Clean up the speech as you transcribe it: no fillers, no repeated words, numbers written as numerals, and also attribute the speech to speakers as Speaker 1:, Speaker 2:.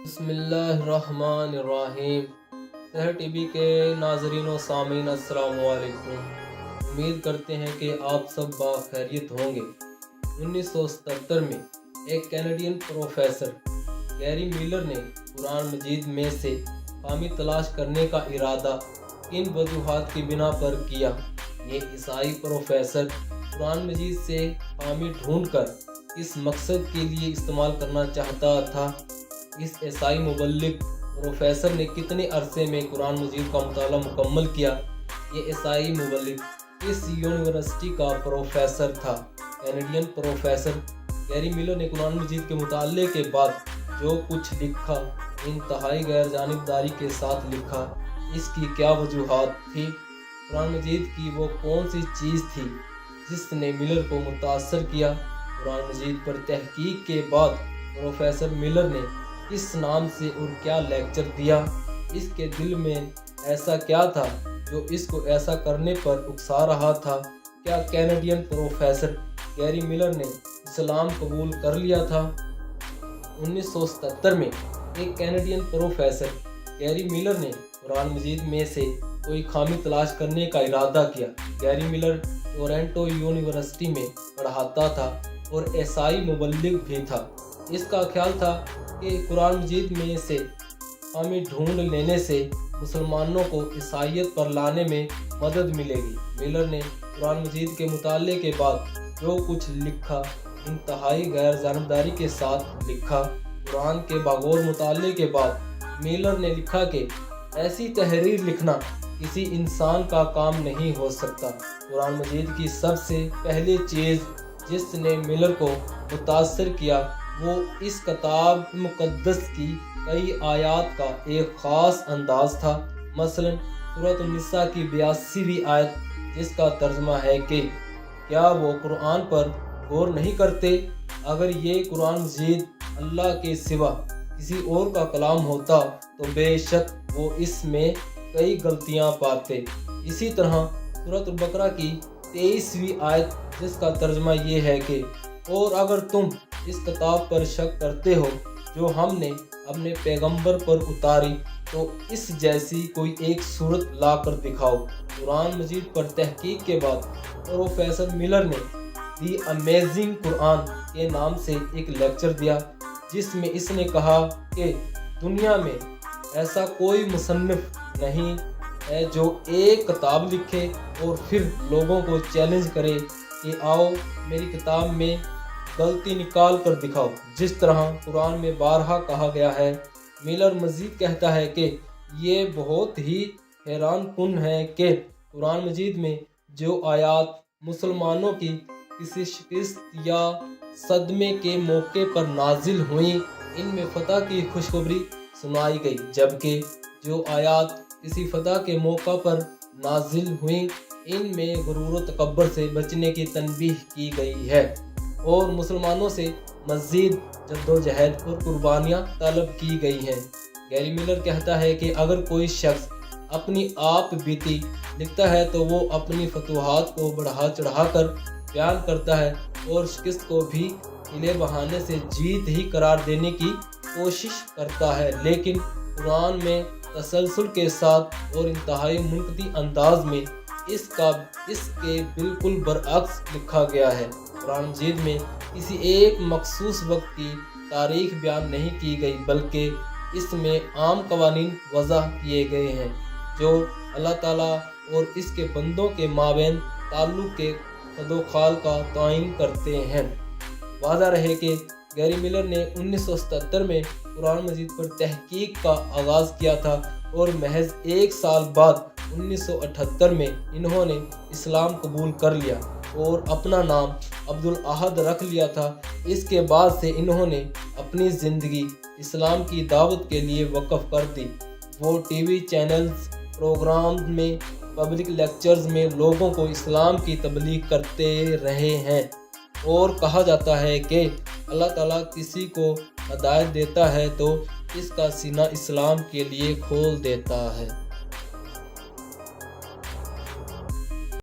Speaker 1: بسم اللہ الرحمن الرحیم۔ سحر ٹی وی کے ناظرین و سامعین السلام علیکم۔ امید کرتے ہیں کہ آپ سب باخیریت ہوں گے۔ 1977 میں ایک کینیڈین پروفیسر گیری میلر نے قرآن مجید میں سے خامی تلاش کرنے کا ارادہ کن وجوہات کی بنا پر کیا؟ یہ عیسائی پروفیسر قرآن مجید سے خامی ڈھونڈ کر اس مقصد کے لیے استعمال کرنا چاہتا تھا؟ اس عیسائی مبلغ پروفیسر نے کتنے عرصے میں قرآن مجید کا مطالعہ مکمل کیا؟ یہ عیسائی مبلغ اس یونیورسٹی کا پروفیسر تھا۔ کینیڈین پروفیسر گیری میلر نے قرآن مجید کے مطالعے کے بعد جو کچھ لکھا انتہائی غیر جانبداری کے ساتھ لکھا۔ اس کی کیا وجوہات تھی؟ قرآن مجید کی وہ کون سی چیز تھی جس نے میلر کو متاثر کیا؟ قرآن مجید پر تحقیق کے بعد پروفیسر میلر نے کس نام سے اور کیا لیکچر دیا؟ اس کے دل میں ایسا کیا تھا جو اس کو ایسا کرنے پر اکسا رہا تھا؟ کیا کینیڈین پروفیسر گیری میلر نے اسلام قبول کر لیا تھا؟ 1977 میں ایک کینیڈین پروفیسر گیری میلر نے قرآن مجید میں سے کوئی خامی تلاش کرنے کا ارادہ کیا۔ گیری میلر ٹورنٹو یونیورسٹی میں پڑھاتا تھا اور عیسائی مبلغ بھی تھا۔ اس کا خیال تھا کہ قرآن مجید میں سے خامی ڈھونڈ لینے سے مسلمانوں کو عیسائیت پر لانے میں مدد ملے گی۔ میلر نے قرآن مجید کے مطالعے کے بعد جو کچھ لکھا انتہائی غیر جانبداری کے ساتھ لکھا۔ قرآن کے باغور مطالعے کے بعد میلر نے لکھا کہ ایسی تحریر لکھنا کسی انسان کا کام نہیں ہو سکتا۔ قرآن مجید کی سب سے پہلی چیز جس نے میلر کو متاثر کیا وہ اس کتاب مقدس کی کئی آیات کا ایک خاص انداز تھا۔ مثلا سورۃ النساء کی 82ویں آیت جس کا ترجمہ ہے کہ کیا وہ قرآن پر غور نہیں کرتے؟ اگر یہ قرآن مجید اللہ کے سوا کسی اور کا کلام ہوتا تو بے شک وہ اس میں کئی غلطیاں پاتے۔ اسی طرح سورۃ البقرہ کی 23ویں آیت جس کا ترجمہ یہ ہے کہ اور اگر تم اس کتاب پر شک کرتے ہو جو ہم نے اپنے پیغمبر پر اتاری تو اس جیسی کوئی ایک صورت لا کر دکھاؤ۔ قرآن مجید پر تحقیق کے بعد پروفیسر میلر نے دی امیزنگ قرآن کے نام سے ایک لیکچر دیا جس میں اس نے کہا کہ دنیا میں ایسا کوئی مصنف نہیں ہے جو ایک کتاب لکھے اور پھر لوگوں کو چیلنج کرے کہ آؤ میری کتاب میں غلطی نکال کر دکھاؤ جس طرح قرآن میں بارہا کہا گیا ہے۔ میلر مزید کہتا ہے کہ یہ بہت ہی حیران کن ہے کہ قرآن مجید میں جو آیات مسلمانوں کی کسی شکست یا صدمے کے موقع پر نازل ہوئیں ان میں فتح کی خوشخبری سنائی گئی، جبکہ جو آیات کسی فتح کے موقع پر نازل ہوئیں ان میں غرور و تکبر سے بچنے کی تنبیہ کی گئی ہے اور مسلمانوں سے مزید جدوجہد اور قربانیاں طلب کی گئی ہیں۔ گیری میلر کہتا ہے کہ اگر کوئی شخص اپنی آپ بیتی لکھتا ہے تو وہ اپنی فتوحات کو بڑھا چڑھا کر بیان کرتا ہے اور شکست کو بھی ہلے بہانے سے جیت ہی قرار دینے کی کوشش کرتا ہے، لیکن قرآن میں تسلسل کے ساتھ اور انتہائی منطقی انداز میں اس کے بالکل برعکس لکھا گیا ہے۔ قرآن مجید میں کسی ایک مخصوص وقت کی تاریخ بیان نہیں کی گئی بلکہ اس میں عام قوانین وضع کیے گئے ہیں جو اللہ تعالیٰ اور اس کے بندوں کے مابین تعلق کے خد و خال کا تعین کرتے ہیں۔ واضح رہے کہ گیری میلر نے 1977 میں قرآن مجید پر تحقیق کا آغاز کیا تھا اور محض ایک سال بعد 1978 میں انہوں نے اسلام قبول کر لیا اور اپنا نام عبدالاحد رکھ لیا تھا۔ اس کے بعد سے انہوں نے اپنی زندگی اسلام کی دعوت کے لیے وقف کر دی۔ وہ ٹی وی چینلز، پروگرامز میں، پبلک لیکچرز میں لوگوں کو اسلام کی تبلیغ کرتے رہے ہیں اور کہا جاتا ہے کہ اللہ تعالیٰ کسی کو ہدایت دیتا ہے تو اس کا سینہ اسلام کے لیے کھول دیتا ہے۔